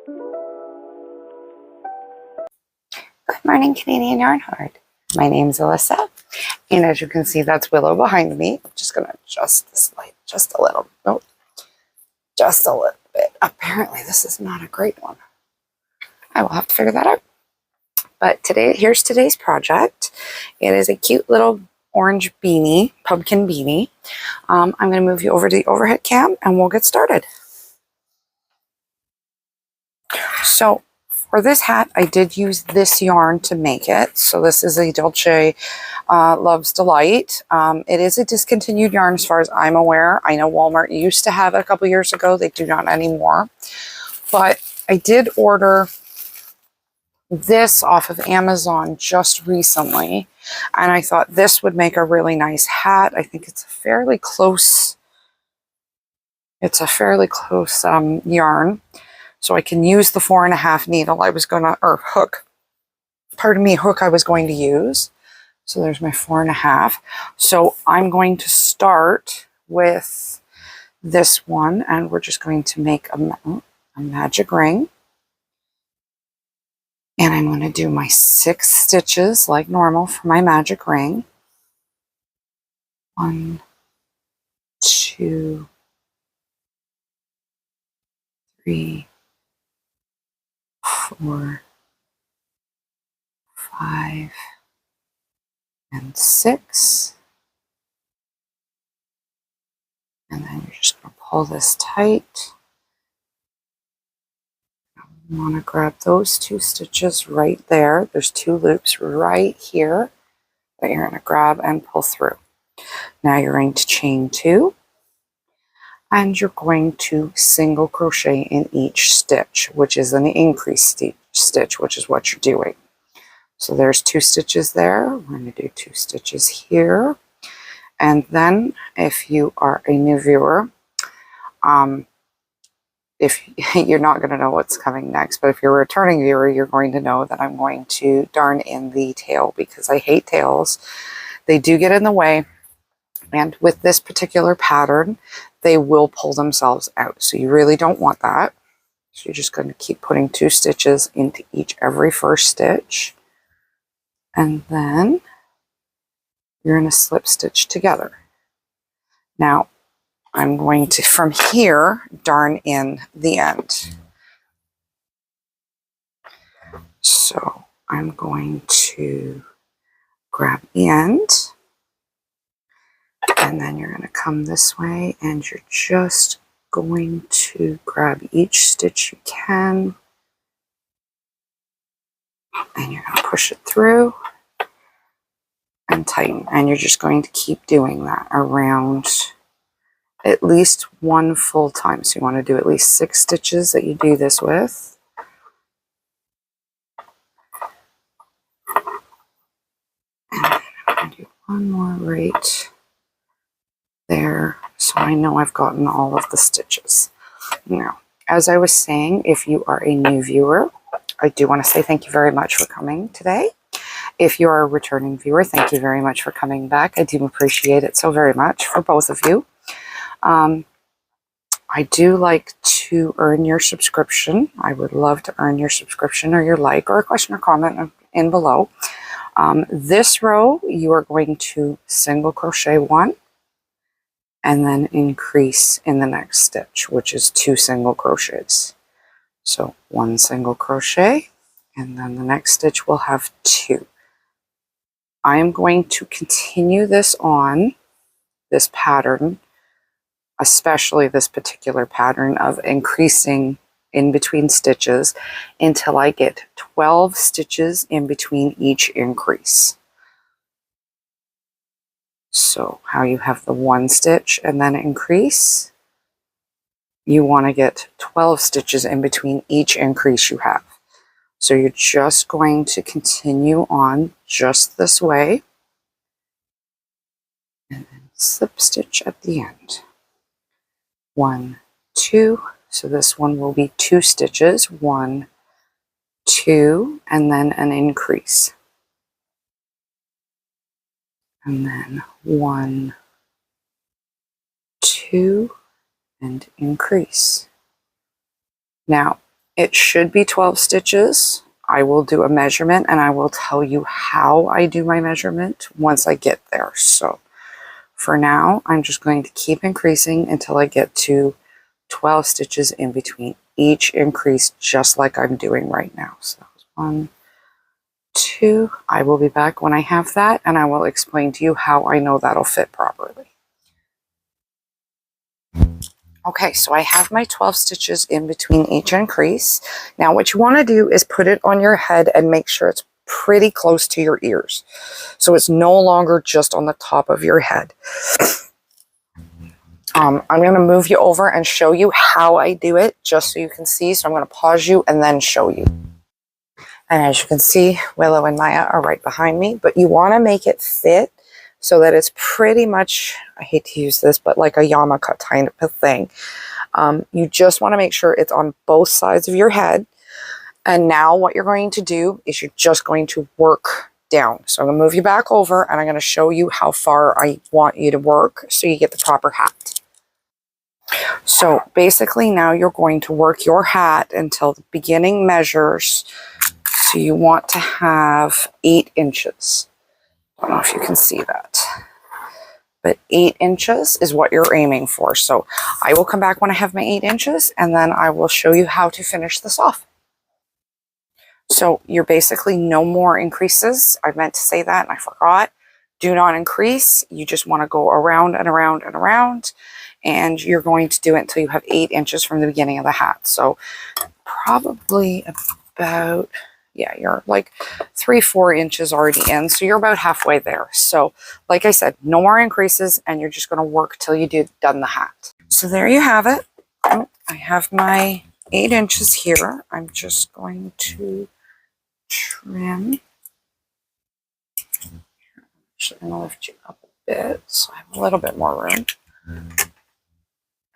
Good morning, Canadian Yarn Heart. My name's Alyssa, and as you can see, that's Willow behind me. I'm just going to adjust this light just a little. Oh, just a little bit. Apparently, this is not a great one. I will have to figure that out. But here's today's project. It is a cute little orange beanie, pumpkin beanie. I'm going to move you over to the overhead cam, and we'll get started. So, for this hat, I did use this yarn to make it. So this is a Dolce Love's Delight. It is a discontinued yarn as far as I'm aware. I know Walmart used to have it a couple years ago. They do not anymore. But I did order this off of Amazon just recently. And I thought this would make a really nice hat. I think it's a fairly close, yarn. So I can use the 4.5 needle I was going to, or hook, hook I was going to use. So there's my 4.5. So I'm going to start with this one, and we're just going to make a magic ring. And I'm going to do my 6 stitches like normal for my magic ring. 1, 2, 3, 4, 5, and 6. And then you're just going to pull this tight. You want to grab those 2 stitches right there. There's 2 loops right here that you're going to grab and pull through. Now you're going to chain 2. And you're going to single crochet in each stitch, which is an increase stitch, which is what you're doing. So there's 2 stitches there. We're going to do 2 stitches here. And then if you are a new viewer, if you're not going to know what's coming next, but if you're a returning viewer, you're going to know that I'm going to darn in the tail because I hate tails. They do get in the way. And with this particular pattern, they will pull themselves out. So you really don't want that. So you're just going to keep putting 2 stitches into every first stitch. And then you're going to slip stitch together. Now, I'm going to, from here, darn in the end. So I'm going to grab the end. And then you're going to come this way, and you're just going to grab each stitch you can. And you're going to push it through and tighten. And you're just going to keep doing that around at least 1 full time. So you want to do at least 6 stitches that you do this with. And then I'm going to do 1 more right there, so I know I've gotten all of the stitches. Now, as I was saying, if you are a new viewer, I do want to say thank you very much for coming today. If you are a returning viewer, thank you very much for coming back. I do appreciate it so very much for both of you. I do like to earn your subscription. I would love to earn your subscription or your like or a question or comment in below. This row, you are going to single crochet 1 and then increase in the next stitch, which is 2 single crochets. So 1 single crochet, and then the next stitch will have 2. I am going to continue this on, this pattern, especially this particular pattern of increasing in between stitches until I get 12 stitches in between each increase. So how you have the 1 stitch and then increase, you want to get 12 stitches in between each increase you have. So you're just going to continue on just this way and then slip stitch at the end. 1, 2, so this one will be 2 stitches, 1, 2, and then an increase. And then 1, 2, and increase. Now, It should be 12 stitches. I will do a measurement and I will tell you how I do my measurement once I get there. So for now, I'm just going to keep increasing until I get to 12 stitches in between each increase, just like I'm doing right now. So that was 1, 2. I will be back when I have that and I will explain to you how I know that'll fit properly. Okay, so I have my 12 stitches in between each increase. Now what you want to do is put it on your head and make sure it's pretty close to your ears. So it's no longer just on the top of your head. I'm going to move you over and show you how I do it just so you can see. So I'm going to pause you and then show you. And as you can see, Willow and Maya are right behind me, but you want to make it fit so that it's pretty much, I hate to use this, but like a yarmulke kind of thing. You just want to make sure it's on both sides of your head. And now what you're going to do is you're just going to work down. So I'm going to move you back over and I'm going to show you how far I want you to work so you get the proper hat. So basically now you're going to work your hat until the beginning measures. So you want to have 8 inches. I don't know if you can see that. But 8 inches is what you're aiming for. So I will come back when I have my 8 inches and then I will show you how to finish this off. So you're basically no more increases. I meant to say that and I forgot. Do not increase. You just want to go around and around and around. And you're going to do it until you have 8 inches from the beginning of the hat. So probably about, yeah, you're like 3-4 inches already in. So you're about halfway there. So like I said, no more increases and you're just going to work till you done the hat. So there you have it. Oh, I have my 8 inches here. I'm just going to trim. Actually, I'm going to lift you up a bit so I have a little bit more room.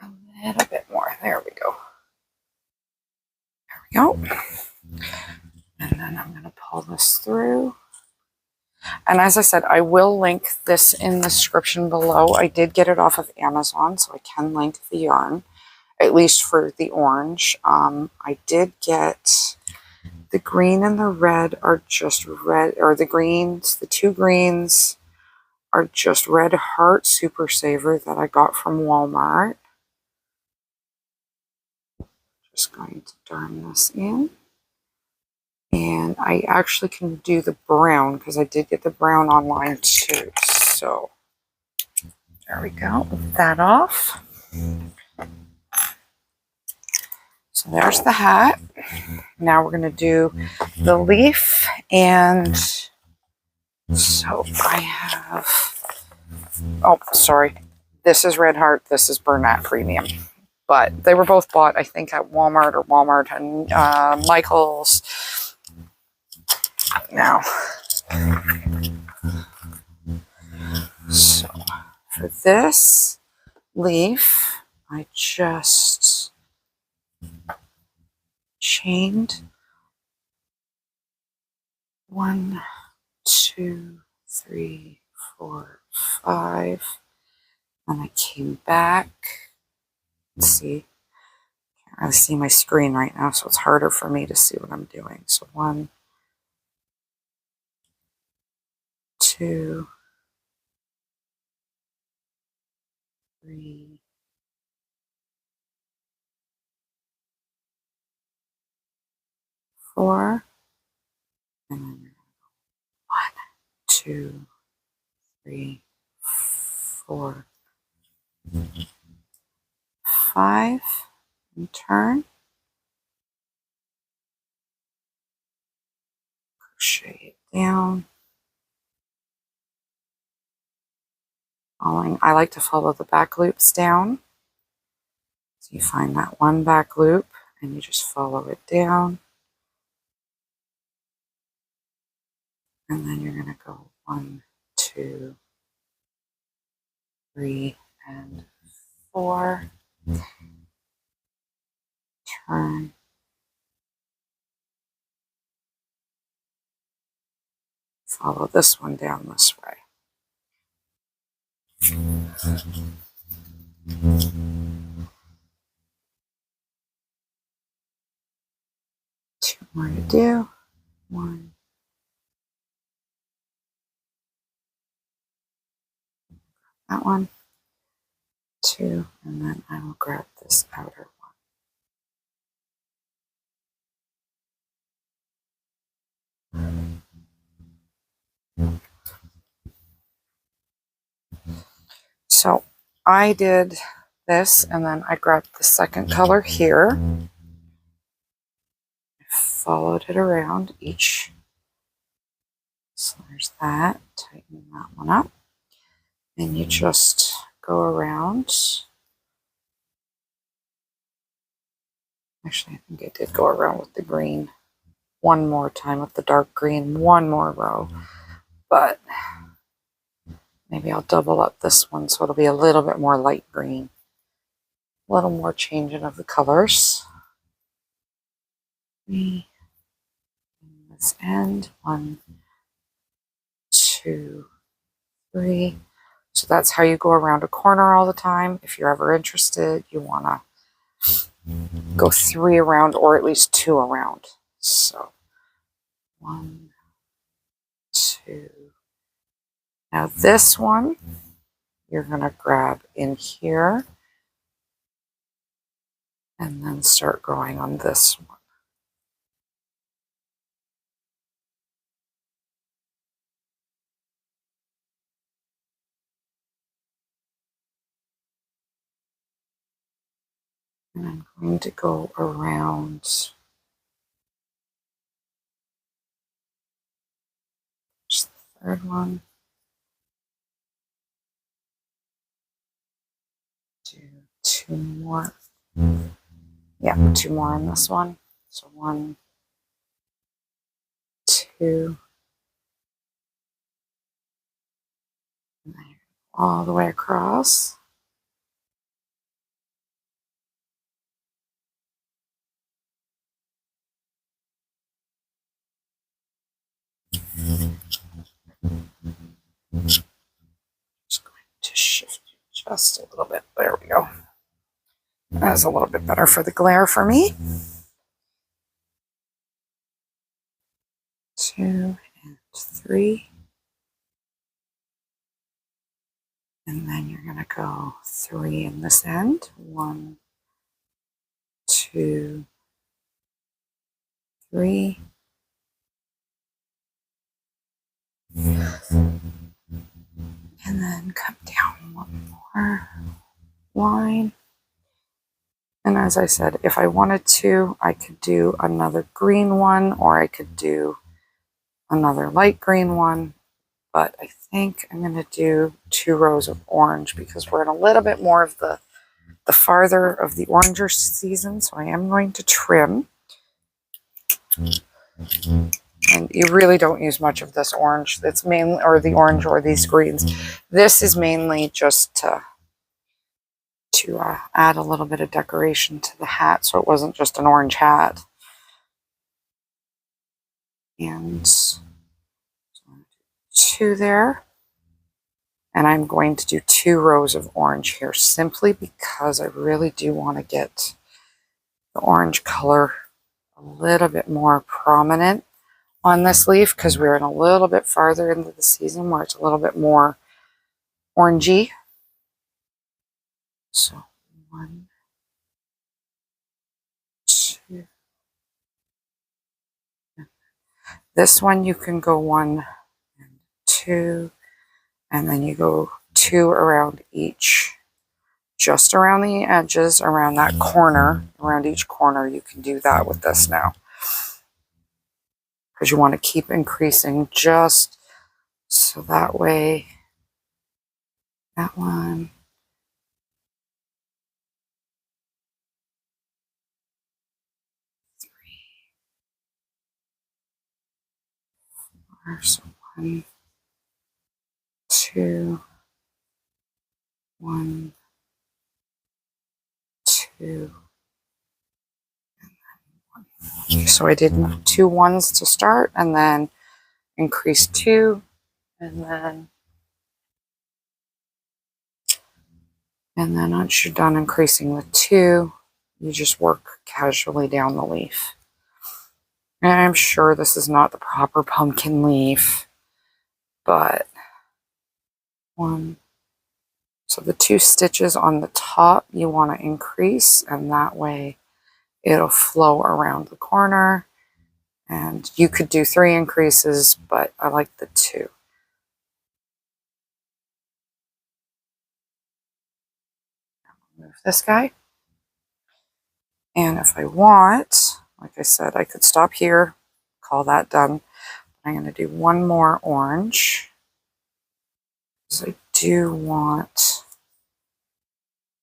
A little bit more. There we go. There we go. And then I'm going to pull this through. And as I said, I will link this in the description below. I did get it off of Amazon, so I can link the yarn, at least for the orange. I did get the green and the red are just red, or the greens, the 2 greens are just Red Heart Super Saver that I got from Walmart. Just going to darn this in. And I actually can do the brown because I did get the brown online too. So there we go. With that off. So there's the hat. Now we're going to do the leaf. And so I have, oh, sorry. This is Red Heart. This is Bernat Premium. But they were both bought, I think, at Walmart and Michael's. Now, so for this leaf, I just chained 1, 2, 3, 4, 5, and I came back. Let's see, can't really see my screen right now, so it's harder for me to see what I'm doing. So 1, 2, 3, 4, and then 1, 2, 3, 4, 5, and turn. Crochet it down. I like to follow the back loops down. So you find that one back loop and you just follow it down. And then you're going to go 1, 2, 3, and 4. Turn. Follow this one down this way. more to do. 1, that one, 2, and then I will grab this outer one. So I did this, and then I grabbed the second color here, followed it around each. So there's that, tighten that one up, and you just go around. Actually, I think I did go around with the green one more time with the dark green, one more row, but maybe I'll double up this one so it'll be a little bit more light green. A little more changing of the colors. 3, this end, 1, 2, 3. So that's how you go around a corner all the time. If you're ever interested, you want to go 3 around or at least 2 around. So 1, 2. Now this one, you're going to grab in here and then start going on this one. And I'm going to go around just the third one. Do 2 more. Yeah, 2 more on this one. So 1, 2, and then all the way across. Just going to shift just a little bit. There we go. That's a little bit better for the glare for me. 2 and 3. And then you're going to go 3 in this end. 1, 2, 3. And then come down 1 more line. And as I said, if I wanted to, I could do another green one, or I could do another light green one. But I think I'm going to do 2 rows of orange because we're in a little bit more of the farther of the oranger season. So I am going to trim. And you really don't use much of this orange. It's mainly, or the orange or these greens. This is mainly just to add a little bit of decoration to the hat, so it wasn't just an orange hat. And 2 there. And I'm going to do 2 rows of orange here, simply because I really do want to get the orange color a little bit more prominent on this leaf, because we're in a little bit farther into the season where it's a little bit more orangey. So 1, 2. This one you can go 1 and 2, and then you go 2 around each, just around the edges, around that corner, around each corner. You can do that with this now, because you want to keep increasing just so that way. That one. 3, 4, so 1, 2, 1, 2, and then 1. So I did 2 1s to start, and then increase 2, and then once you're done increasing the 2, you just work casually down the leaf. And I'm sure this is not the proper pumpkin leaf, but one. So the 2 stitches on the top you want to increase, and that way it'll flow around the corner. And you could do 3 increases, but I like the 2. Move this guy. And if I want, like I said, I could stop here, call that done. I'm going to do one more orange, because I do want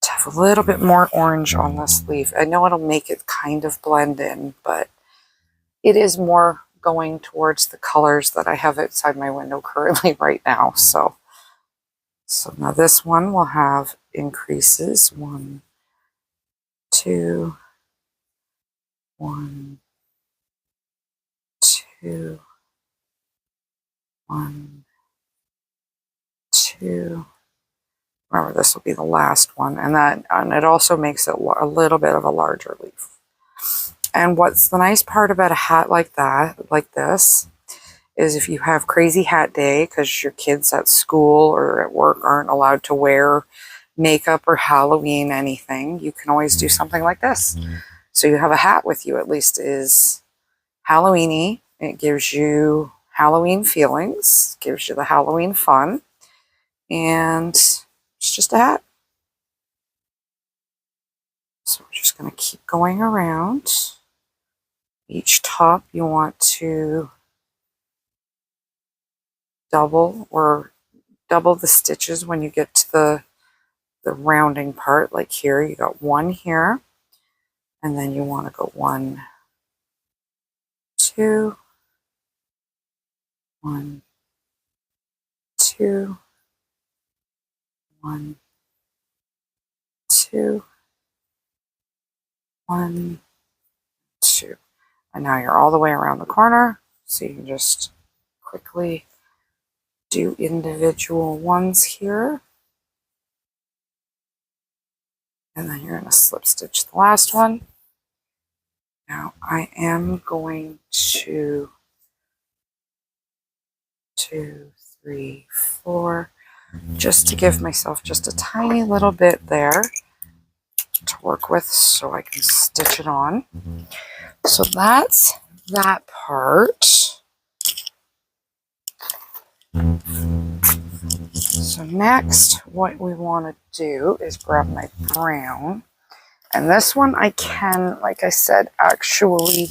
to have a little bit more orange on this leaf. I know it'll make it kind of blend in, but it is more going towards the colors that I have outside my window currently right now. So now this one will have increases. 1, 2, 1, 2, 1, 2. Remember, this will be the last one, and it also makes it a little bit of a larger leaf. And what's the nice part about a hat like that, like this, is if you have crazy hat day because your kids at school or at work aren't allowed to wear makeup or Halloween anything, you can always do something like this. So you have a hat with you, at least is Halloweeny. It gives you Halloween feelings, gives you the Halloween fun, and it's just a hat. So we're just going to keep going around. Each top you want to double the stitches when you get to the rounding part. Like here, you got 1 here, and then you want to go 1, 2, 1, 2, 1, 2, 1, 2. And now you're all the way around the corner, so you can just quickly do individual ones here. And then you're going to slip stitch the last one. Now I am going to 2, 3, 4, just to give myself just a tiny little bit there to work with so I can stitch it on. So that's that part. So next, what we want to do is grab my brown. And this one I can, like I said, actually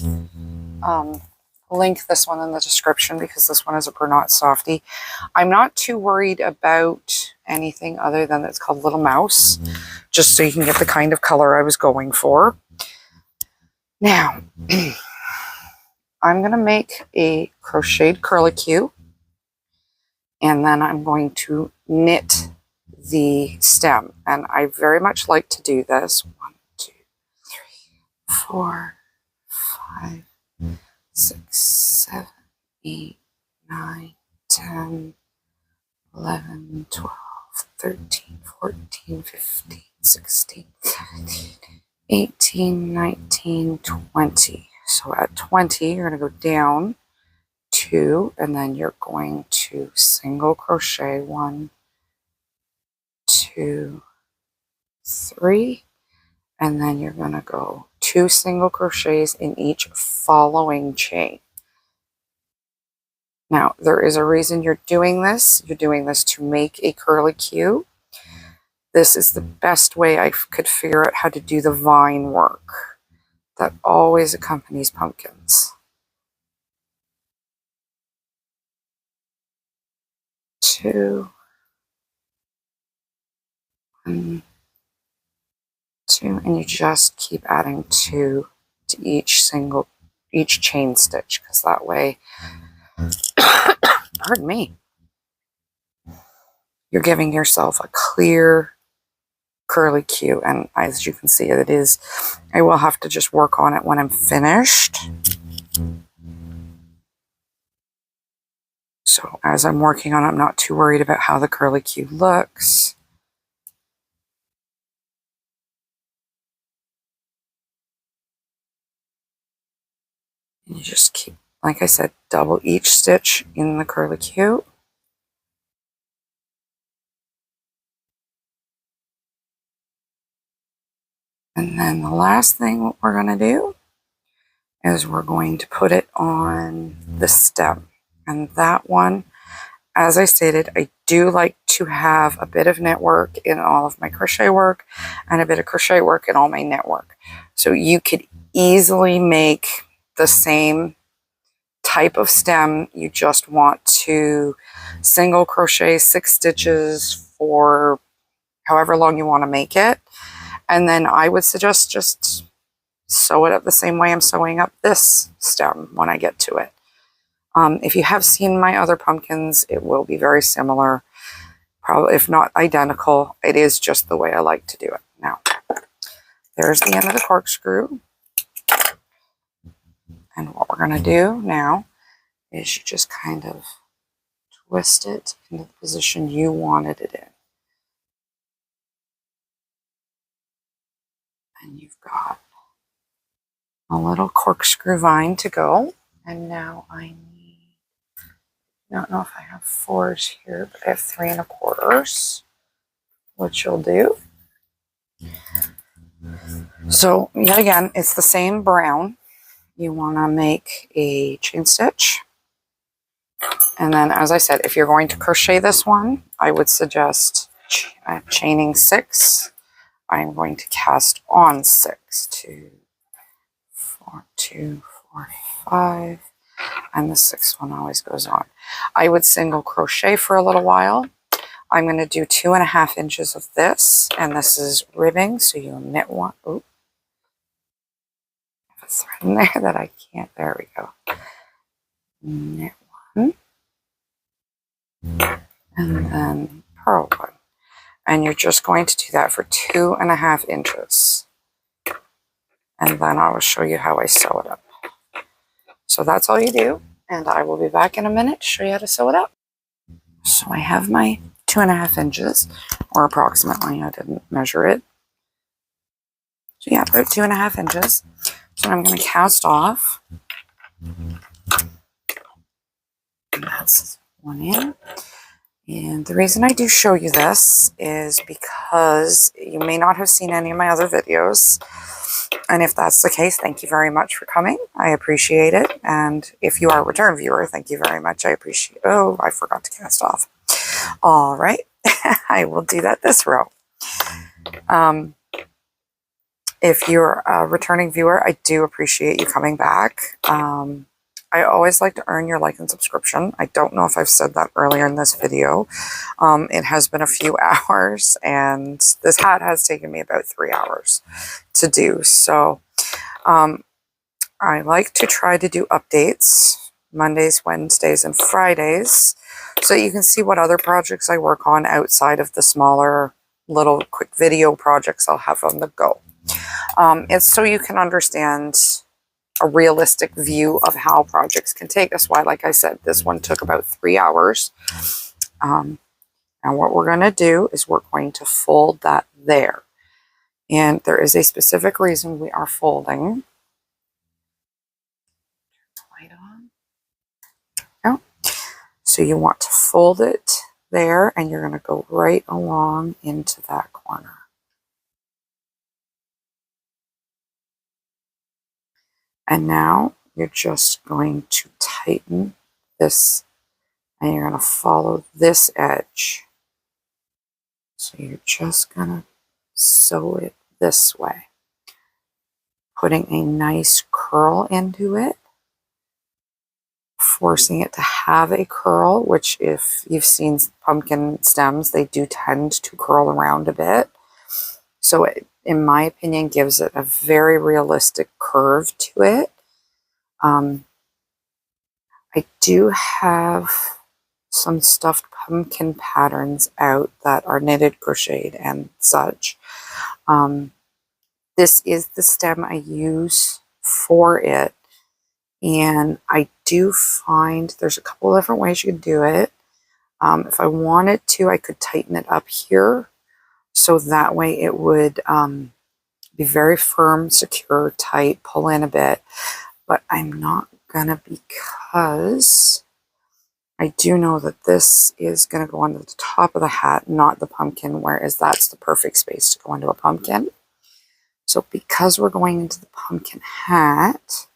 link this one in the description because this one is a Bernat Softie. I'm not too worried about anything other than it's called Little Mouse, just so you can get the kind of color I was going for. Now, I'm going to make a crocheted curlicue, and then I'm going to knit the stem. And I very much like to do this. 1, 2, 3, 4, 5, 6, 7, 8, 9, 10, 11, 12, 13, 14, 15, 16, 17, 18, 19, 20. So at 20, you're going to go down 2, and then you're going to single crochet 1, 2, 3, and then you're going to go 2 single crochets in each following chain. Now, there is a reason you're doing this. You're doing this to make a curlicue. This is the best way I could figure out how to do the vine work that always accompanies pumpkins. 2, 1, 2, and you just keep adding 2 to each chain stitch, because that way, pardon me, you're giving yourself a clear curlicue. And as you can see, it is, I will have to just work on it when I'm finished. So as I'm working on it, I'm not too worried about how the curlicue looks. And you just keep, like I said, double each stitch in the curlicue. And then the last thing what we're going to do is we're going to put it on the stem. And that one, as I stated, I do like to have a bit of knit work in all of my crochet work and a bit of crochet work in all my knit work. So you could easily make the same type of stem. You just want to single crochet 6 stitches for however long you want to make it. And then I would suggest just sew it up the same way I'm sewing up this stem when I get to it. If you have seen my other pumpkins, it will be very similar, probably if not identical. It is just the way I like to do it. Now, there's the end of the corkscrew. And what we're going to do now is you just kind of twist it into the position you wanted it in. And you've got a little corkscrew vine to go. And now I don't know if I have 4s here, but I have 3 1/4, which you'll do. So yet again, it's the same brown. You want to make a chain stitch. And then, as I said, if you're going to crochet this one, I would suggest chaining 6. I'm going to cast on 6, 2, 4, 2, 4, 5. And the 6th one always goes on. I would single crochet for a little while. I'm going to do 2.5 inches of this, and this is ribbing, so you'll knit one. Oh, I have a thread in there that I can't. There we go. Knit one, and then purl one, and you're just going to do that for 2.5 inches, and then I will show you how I sew it up. So that's all you do, and I will be back in a minute to show you how to sew it up. So I have my 2.5 inches, or approximately, I didn't measure it. So yeah, about 2.5 inches. So I'm going to cast off. And that's one in. And the reason I do show you this is because you may not have seen any of my other videos. And if that's the case, thank you very much for coming. I appreciate it. And if you are a return viewer, thank you very much. I appreciate it. Oh, I forgot to cast off. All right. I will do that this row. If you're a returning viewer, I do appreciate you coming back. I always like to earn your like and subscription. I don't know if I've said that earlier in this video. It has been a few hours, and this hat has taken me about 3 hours to do. So I like to try to do updates Mondays, Wednesdays, and Fridays, so you can see what other projects I work on outside of the smaller little quick video projects I'll have on the go. It's so you can understand a realistic view of how projects can take. That's why, like I said, this one took about 3 hours. And what we're going to do is we're going to fold that there. And there is a specific reason we are folding. Light on. Oh. So you want to fold it there, and you're going to go right along into that corner. And now you're just going to tighten this, and you're going to follow this edge. So you're just going to sew it this way, putting a nice curl into it, forcing it to have a curl, which if you've seen pumpkin stems, they do tend to curl around a bit. So it, in my opinion, gives it a very realistic curve to it. I do have some stuffed pumpkin patterns out that are knitted, crocheted, and such. This is the stem I use for it, and I do find there's a couple of different ways you can do it. If I wanted to, I could tighten it up here, so that way it would be very firm, secure, tight, pull in a bit. but I'm not gonna because I do know that this is gonna go onto the top of the hat, not the pumpkin, whereas that's the perfect space to go into a pumpkin. So because we're going into the pumpkin hat,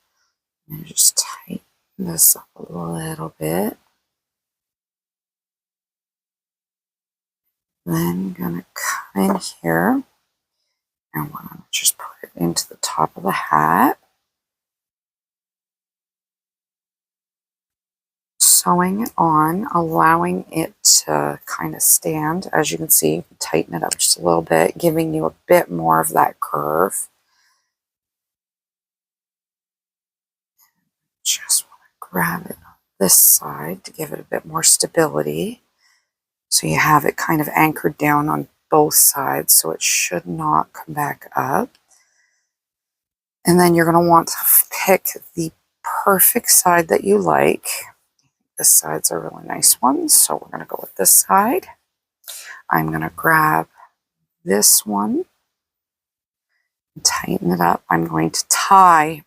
I'm gonna just tighten this up a little bit. Then I'm gonna come in here and we're gonna just put it into the top of the hat. Sewing it on, allowing it to kind of stand. As you can see, tighten it up just a little bit, giving you a bit more of that curve. Just want to grab it on this side to give it a bit more stability. So you have it kind of anchored down on both sides, so it should not come back up. And then you're going to want to pick the perfect side that you like. This side's a really nice one, so we're going to go with this side. I'm going to grab this one and tighten it up. I'm going to tie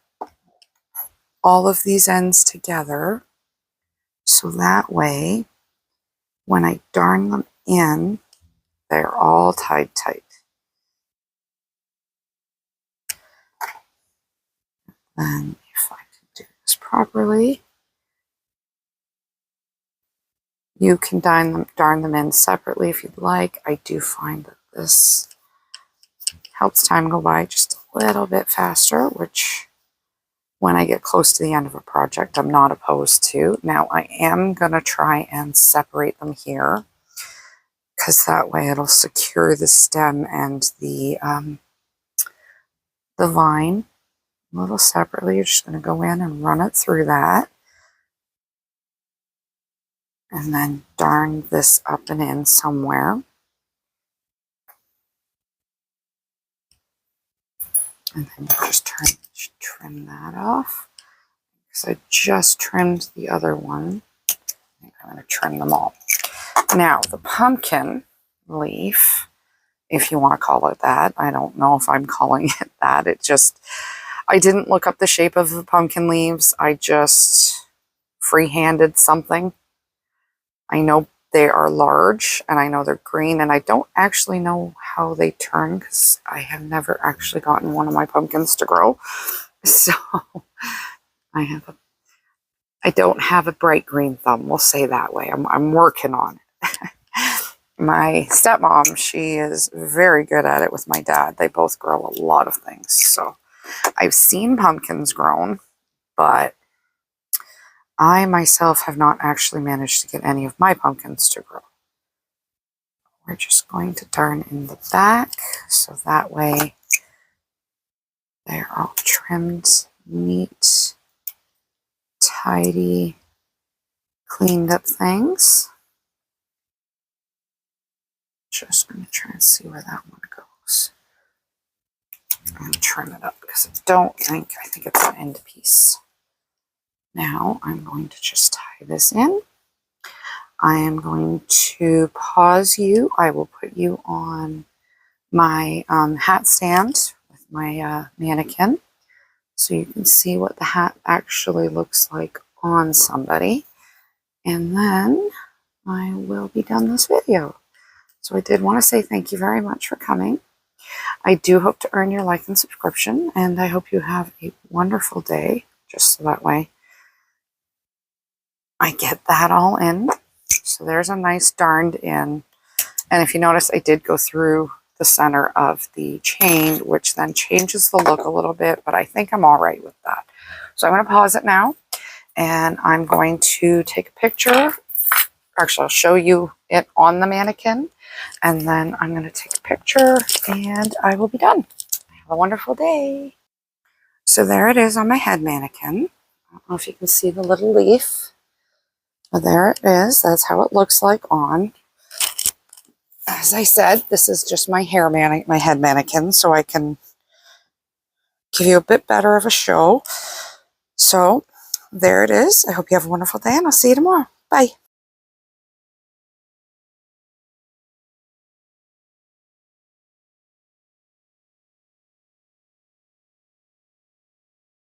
all of these ends together so that way when I darn them in, they're all tied tight. Then if I can do this properly, you can darn them in separately if you'd like. I do find that this helps time go by just a little bit faster, which when I get close to the end of a project, I'm not opposed to. Now I am going to try and separate them here because that way it'll secure the stem and the vine a little separately. You're just going to go in and run it through that. And then darn this up and in somewhere. And then you just trim that off. Because I just trimmed the other one. I think I'm going to trim them all. Now, the pumpkin leaf, if you want to call it that. I don't know if I'm calling it that. I didn't look up the shape of the pumpkin leaves. I just freehanded something. I know they are large and I know they're green and I don't actually know how they turn because I have never actually gotten one of my pumpkins to grow. So I don't have a bright green thumb. We'll say that way. I'm working on it. My stepmom, she is very good at it with my dad. They both grow a lot of things. So I've seen pumpkins grown, but I myself have not actually managed to get any of my pumpkins to grow. We're just going to darn in the back so that way they're all trimmed, neat, tidy, cleaned up things. Just going to try and see where that one goes. And trim it up because I think it's an end piece. Now I'm going to just tie this in. I am going to pause you. I will put you on my hat stand with my mannequin so you can see what the hat actually looks like on somebody. And then I will be done this video. So I did want to say thank you very much for coming. I do hope to earn your like and subscription, and I hope you have a wonderful day, just so that way I get that all in. So there's a nice darned in. And if you notice, I did go through the center of the chain, which then changes the look a little bit, but I think I'm all right with that. So I'm going to pause it now, and I'm going to take a picture. Actually, I'll show you it on the mannequin, and then I'm going to take a picture, and I will be done. Have a wonderful day. So there it is on my head mannequin. I don't know if you can see the little leaf. But there it is. That's how it looks like on. As I said, this is just my my head mannequin, so I can give you a bit better of a show. So there it is. I hope you have a wonderful day, and I'll see you tomorrow. Bye.